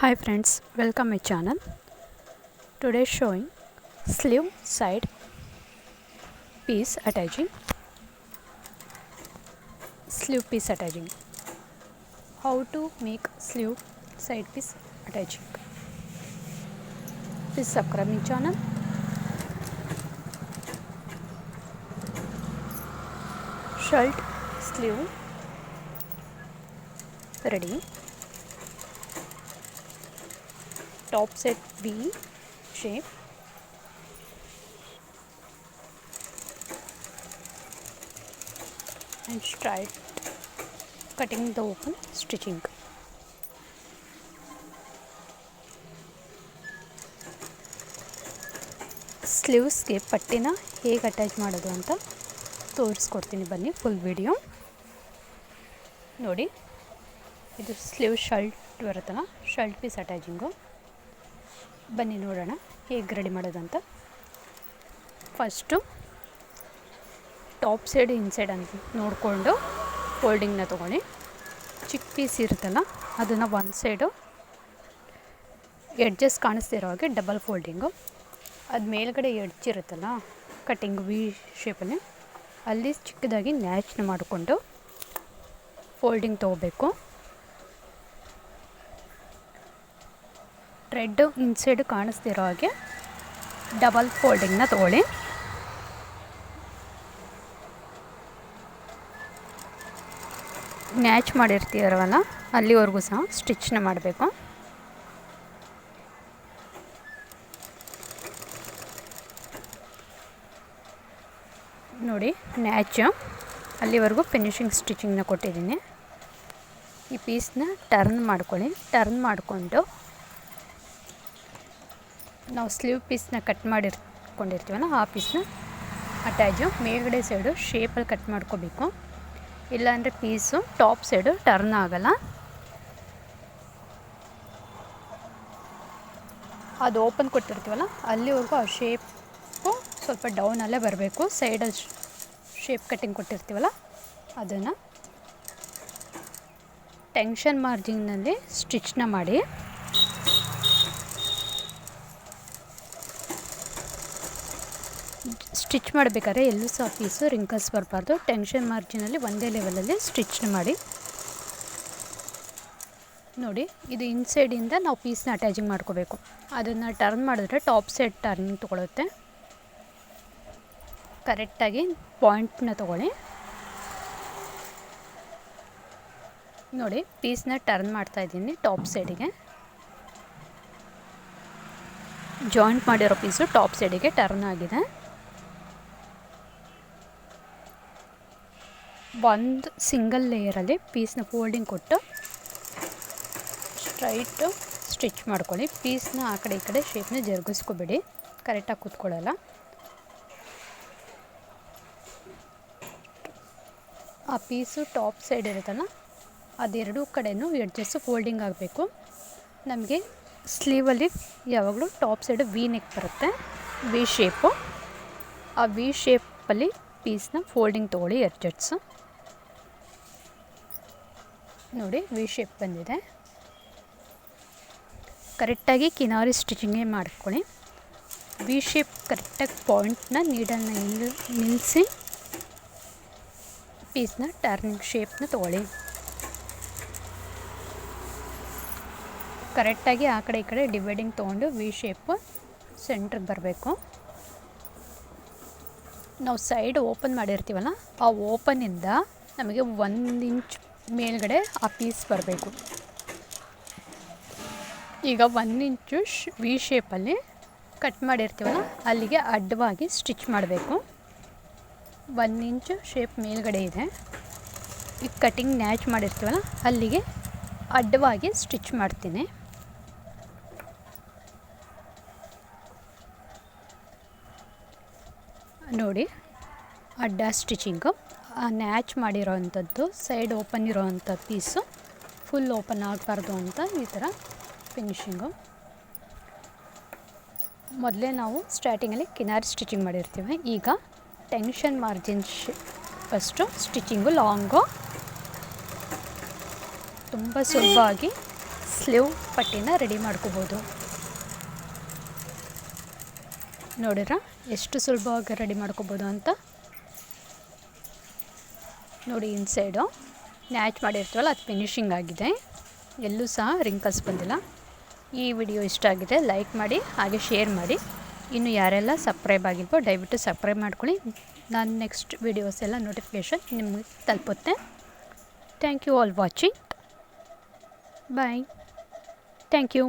Hi friends, welcome my channel. Today showing sleeve side piece attaching. Sleeve piece attaching. How to make sleeve side piece attaching. Please subscribe my channel. Shirt sleeve ready. Top set V shape. And start cutting the open stitching. ಸ್ಲೀವ್ಸ್ಗೆ ಪಟ್ಟಿನ ಹೇಗೆ attach ಮಾಡೋದು ಅಂತ ತೋರಿಸ್ಕೊಡ್ತೀನಿ ಬನ್ನಿ. Full video ನೋಡಿ. ಇದು sleeve shirt ಬರುತ್ತಲ್ಲ, shirt piece ಅಟ್ಯಾಚಿಂಗು. ಬನ್ನಿ ನೋಡೋಣ ಹೇಗೆ ರೆಡಿ ಮಾಡೋದಂತ. ಫಸ್ಟು ಟಾಪ್ ಸೈಡ್ ಇನ್ಸೈಡ್ ಅಂತ ನೋಡಿಕೊಂಡು ಫೋಲ್ಡಿಂಗ್ನ ತೊಗೊಳ್ಳಿ. ಚಿಕ್ಕ ಪೀಸ್ ಇರುತ್ತಲ್ಲ ಅದನ್ನು ಒಂದು ಸೈಡು ಎಡ್ಜಸ್ ಕಾಣಿಸ್ತಿರೋ ಹಾಗೆ ಡಬಲ್ ಫೋಲ್ಡಿಂಗು. ಅದು ಮೇಲ್ಗಡೆ ಎಡ್ಜ್ ಇರುತ್ತಲ್ಲ ಕಟ್ಟಿಂಗ್ ವಿ ಶೇಪಲ್ಲಿ, ಅಲ್ಲಿ ಚಿಕ್ಕದಾಗಿ ನ್ಯಾಚ್ನ ಮಾಡಿಕೊಂಡು ಫೋಲ್ಡಿಂಗ್ ತೊಗೋಬೇಕು. ಥ್ರೆಡ್ಡು ಇನ್ಸೈಡು ಕಾಣಿಸ್ತಿರೋ ಹಾಗೆ ಡಬಲ್ ಫೋಲ್ಡಿಂಗ್ನ ತೊಗೊಳ್ಳಿ. ನ್ಯಾಚ್ ಮಾಡಿರ್ತೀರವಲ್ಲ ಅಲ್ಲಿವರೆಗೂ ಸಹ ಸ್ಟಿಚ್ನ ಮಾಡಬೇಕು. ನೋಡಿ, ನ್ಯಾಚು ಅಲ್ಲಿವರೆಗೂ ಫಿನಿಶಿಂಗ್ ಸ್ಟಿಚಿಂಗ್ನ ಕೊಟ್ಟಿದ್ದೀನಿ. ಈ ಪೀಸ್ನ ಟರ್ನ್ ಮಾಡ್ಕೊಳ್ಳಿ. ಟರ್ನ್ ಮಾಡಿಕೊಂಡು ನಾವು ಸ್ಲೀವ್ ಪೀಸ್ನ ಕಟ್ ಮಾಡಿಕೊಂಡಿರ್ತೀವಲ್ಲ ಆ ಪೀಸ್ನ ಅಟ್ಯಾಚು ಮೇಲ್ಗಡೆ ಸೈಡು ಶೇಪಲ್ಲಿ ಕಟ್ ಮಾಡ್ಕೋಬೇಕು. ಇಲ್ಲಾಂದರೆ ಪೀಸು ಟಾಪ್ ಸೈಡು ಟರ್ನ್ ಆಗಲ್ಲ. ಅದು ಓಪನ್ ಕೊಟ್ಟಿರ್ತೀವಲ್ಲ ಅಲ್ಲಿವರೆಗೂ ಆ ಶೇಪು ಸ್ವಲ್ಪ ಡೌನಲ್ಲೇ ಬರಬೇಕು. ಸೈಡಲ್ಲಿ ಶೇಪ್ ಕಟ್ಟಿಂಗ್ ಕೊಟ್ಟಿರ್ತೀವಲ್ಲ ಅದನ್ನು ಟೆನ್ಷನ್ ಮಾರ್ಜಿನ್ನಲ್ಲಿ ಸ್ಟಿಚ್ನ ಮಾಡಿ. ಸ್ಟಿಚ್ ಮಾಡಬೇಕಾದ್ರೆ ಎಲ್ಲೂ ಸಹ ಪೀಸು ರಿಂಕಲ್ಸ್ ಬರಬಾರ್ದು. ಟೆನ್ಷನ್ ಮಾರ್ಜಿನಲ್ಲಿ ಒಂದೇ ಲೆವೆಲಲ್ಲಿ ಸ್ಟಿಚ್ನ ಮಾಡಿ. ನೋಡಿ, ಇದು ಇನ್ಸೈಡಿಂದ ನಾವು ಪೀಸ್ನ ಅಟ್ಯಾಚಿಂಗ್ ಮಾಡ್ಕೋಬೇಕು. ಅದನ್ನು ಟರ್ನ್ ಮಾಡಿದ್ರೆ ಟಾಪ್ ಸೈಡ್ ಟರ್ನಿಂಗ್ ತೊಗೊಳುತ್ತೆ. ಕರೆಕ್ಟಾಗಿ ಪಾಯಿಂಟ್ನ ತೊಗೊಳ್ಳಿ. ನೋಡಿ, ಪೀಸ್ನ ಟರ್ನ್ ಮಾಡ್ತಾಯಿದ್ದೀನಿ ಟಾಪ್ ಸೈಡಿಗೆ. ಜಾಯಿಂಟ್ ಮಾಡಿರೋ ಪೀಸು ಟಾಪ್ ಸೈಡಿಗೆ ಟರ್ನ್ ಆಗಿದೆ. ಒಂದು ಸಿಂಗಲ್ ಲೇಯರಲ್ಲಿ ಪೀಸ್ನ ಫೋಲ್ಡಿಂಗ್ ಕೊಟ್ಟು ಸ್ಟ್ರೈಟು ಸ್ಟಿಚ್ ಮಾಡ್ಕೊಳ್ಳಿ. ಪೀಸ್ನ ಆ ಕಡೆ ಈ ಕಡೆ ಶೇಪ್ನ ಜರುಗಿಸ್ಕೊಬೇಡಿ, ಕರೆಕ್ಟಾಗಿ ಕೂತ್ಕೊಳ್ಳಲ್ಲ. ಆ ಪೀಸು ಟಾಪ್ ಸೈಡ್ ಇರುತ್ತಲ್ಲ ಅದೆರಡೂ ಕಡೆಯೂ ಎಡ್ಜಸ್ಸು ಫೋಲ್ಡಿಂಗ್ ಆಗಬೇಕು. ನಮಗೆ ಸ್ಲೀವಲ್ಲಿ ಯಾವಾಗಲೂ ಟಾಪ್ ಸೈಡು ವಿ ನೆಕ್ ಬರುತ್ತೆ, ವಿ ಶೇಪು. ಆ ವಿ ಶೇಪಲ್ಲಿ ಪೀಸ್ನ ಫೋಲ್ಡಿಂಗ್ ತೊಗೊಳ್ಳಿ ಎಡ್ಜಸ್ಸು. ನೋಡಿ, ವಿ ಶೇಪ್ ಬಂದಿದೆ. ಕರೆಕ್ಟಾಗಿ ಕಿನಾರಿ ಸ್ಟಿಚಿಂಗೇ ಮಾಡ್ಕೊಳ್ಳಿ. ವಿ ಶೇಪ್ ಕರೆಕ್ಟಾಗಿ ಪಾಯಿಂಟ್ನ ನೀಡಲ್ನ ನಿಲ್ಲಿಸಿ ಪೀಸ್ನ ಟರ್ನಿಂಗ್ ಶೇಪ್ನ ತೊಗೊಳ್ಳಿ. ಕರೆಕ್ಟಾಗಿ ಆ ಕಡೆ ಈ ಕಡೆ ಡಿವೈಡಿಂಗ್ ತೊಗೊಂಡು ವಿ ಶೇಪು ಸೆಂಟ್ರಿಗೆ ಬರಬೇಕು. ನಾವು ಸೈಡ್ ಓಪನ್ ಮಾಡಿರ್ತೀವಲ್ಲ ಆ ಓಪನಿಂದ ನಮಗೆ 1 ಇಂಚ್ ಮೇಲ್ಗಡೆ ಆ ಪೀಸ್ ಬರಬೇಕು. ಈಗ 1 ಇಂಚು ವಿ ಶೇಪಲ್ಲಿ ಕಟ್ ಮಾಡಿರ್ತೀವಲ್ಲ ಅಲ್ಲಿಗೆ ಅಡ್ಡವಾಗಿ ಸ್ಟಿಚ್ ಮಾಡಬೇಕು. 1 ಇಂಚು ಶೇಪ್ ಮೇಲ್ಗಡೆ ಇದೆ. ಈಗ ಕಟ್ಟಿಂಗ್ ನ್ಯಾಚ್ ಮಾಡಿರ್ತೀವಲ್ಲ ಅಲ್ಲಿಗೆ ಅಡ್ಡವಾಗಿ ಸ್ಟಿಚ್ ಮಾಡ್ತೀನಿ. ನೋಡಿ, ಅಡ್ಡ ಸ್ಟಿಚಿಂಗು. ಆ ನ್ಯಾಚ್ ಮಾಡಿರೋ ಅಂಥದ್ದು ಸೈಡ್ ಓಪನ್ ಇರೋ ಅಂಥ ಪೀಸು ಫುಲ್ ಓಪನ್ ಆಗಬಾರ್ದು ಅಂತ ಈ ಥರ ಫಿನಿಶಿಂಗು. ಮೊದಲೇ ನಾವು ಸ್ಟಾರ್ಟಿಂಗಲ್ಲಿ ಕಿನಾರಿ ಸ್ಟಿಚಿಂಗ್ ಮಾಡಿರ್ತೀವಿ. ಈಗ tension margin first stitching long ತುಂಬ ಸುಲಭವಾಗಿ ಸ್ಲೀವ್ ಪಟ್ಟಿನ ರೆಡಿ ಮಾಡ್ಕೋಬೋದು. ನೋಡಿರಾ ಎಷ್ಟು ಸುಲಭವಾಗಿ ರೆಡಿ ಮಾಡ್ಕೋಬೋದು ಅಂತ. ನೋಡಿ ಇನ್ಸೈಡು ನ್ಯಾಚ್ ಮಾಡಿರ್ತೀವಲ್ಲ ಅದು ಫಿನಿಶಿಂಗ್ ಆಗಿದೆ, ಎಲ್ಲೂ ಸಹ ರಿಂಕಲ್ಸ್ ಬಂದಿಲ್ಲ. ಈ ವಿಡಿಯೋ ಇಷ್ಟ ಆಗಿದೆ ಲೈಕ್ ಮಾಡಿ, ಹಾಗೆ ಶೇರ್ ಮಾಡಿ. ಇನ್ನು ಯಾರೆಲ್ಲ ಸಬ್ಸ್ಕ್ರೈಬ್ ಆಗಿಲ್ವೋ ದಯವಿಟ್ಟು ಸಬ್ಸ್ಕ್ರೈಬ್ ಮಾಡ್ಕೊಳ್ಳಿ. ನಾನು ನೆಕ್ಸ್ಟ್ ವೀಡಿಯೋಸ್ ಎಲ್ಲ ನೋಟಿಫಿಕೇಷನ್ ನಿಮಗೆ ತಲುಪುತ್ತೆ. Thank you all watching. Bye. Thank you.